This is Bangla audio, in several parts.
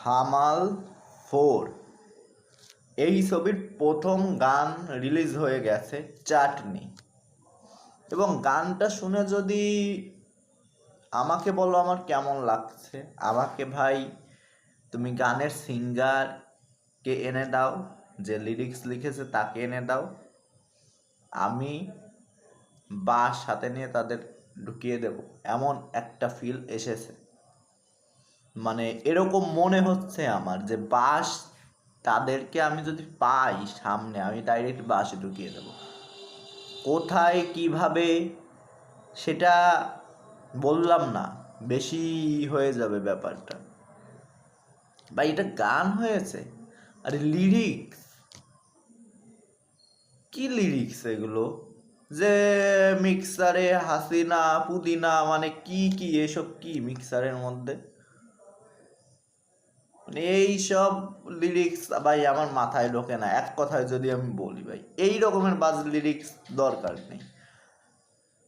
ধামাল 4 এই ছবির প্রথম গান রিলিজ হয়ে গেছে চাটনি। এবং গানটা শুনে যদি আমাকে বলো আমার কেমন লাগছে, আমাকে ভাই তুমি গানের সিঙ্গারকে এনে দাও, যে লিরিক্স লিখেছে তাকে এনে দাও, আমি বাস সাথে নিয়ে তাদের ঢুকিয়ে দেব, এমন একটা ফিল এসেছে। মানে এরকম মনে হচ্ছে আমার যে বাস তাদেরকে আমি যদি পাই সামনে, আমি ডাইরেক্ট বাসে ঢুকিয়ে দেব। কোথায় কিভাবে সেটা বললাম না, বেশি হয়ে যাবে ব্যাপারটা। বা এটা গান হয়েছে, আরে লিরিক্স, কি লিরিক্স এগুলো, যে মিক্সারে হাসিনা পুদিনা, মানে কি কি এসব, কি মিক্সারের মধ্যে, মানে এইসব লিরিক্স ভাই আমার মাথায় ঢোকে না। এক কথায় যদি আমি বলি ভাই, এই রকমের বাজ লিরিক্স দরকার নেই।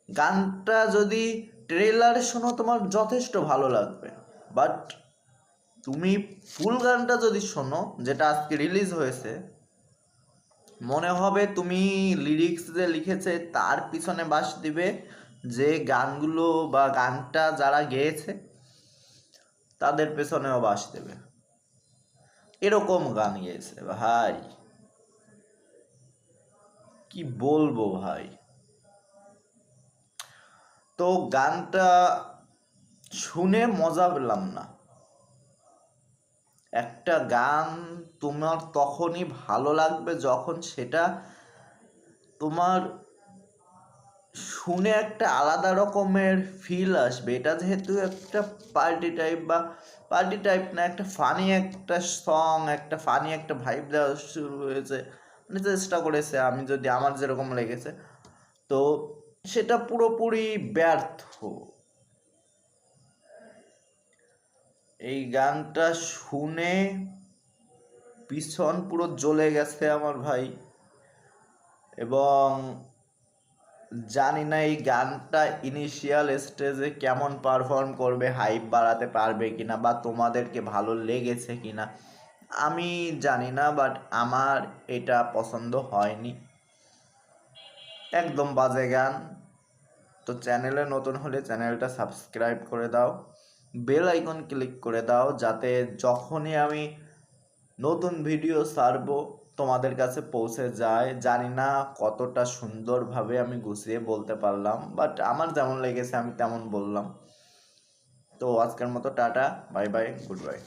গানটা যদি ট্রেলারে শোনো তোমার যথেষ্ট ভালো লাগবে, বাট তুমি ফুল গানটা যদি শোনো, যেটা আজকে রিলিজ হয়েছে, মনে হবে তুমি লিরিক্স যে লিখেছে তার পিছনে বাস দিবে, যে গানগুলো বা গানটা যারা গেয়েছে তাদের পেছনেও বাস দেবে। এরকম গান গেয়েছে ভাই, কি বলবো ভাই। তো গানটা শুনে মজা পেলাম না। একটা গান তোমার তখনই ভালো লাগবে যখন সেটা তোমার শুনে একটা আলাদা রকমের ফিল আসবে। এটা যেহেতু একটা পার্টি টাইপ না, একটা ফানি একটা সং, একটা ফানি একটা ভাইব দেওয়া শুরু হয়েছে, মানে চেষ্টা করেছে, আমি যদি আমার যেরকম লেগেছে, তো সেটা পুরোপুরি ব্যর্থ। এই গানটা শুনে পিছন পুরো জ্বলে গেছে আমার ভাই। এবং জানি না এই গানটা ইনিশিয়াল স্টেজে কেমন পারফর্ম করবে, হাইপ বাড়াতে পারবে কিনা, বা তোমাদেরকে ভালো লেগেছে কিনা আমি জানি না, বাট আমার এটা পছন্দ হয়নি, একদম বাজে গান। তো চ্যানেলে নতুন হলে চ্যানেলটা সাবস্ক্রাইব করে দাও, বেল আইকন ক্লিক করে দাও, যাতে যখনই আমি নতুন ভিডিও ছাড়বো তোমাদের কাছে পৌঁছে যায়। জানি না কতটা সুন্দরভাবে আমি গুছিয়ে বলতে পারলাম, বাট আমার যেমন লেগেছে আমি তেমন বললাম। তো আজকের মতো tata, bye bye, good bye.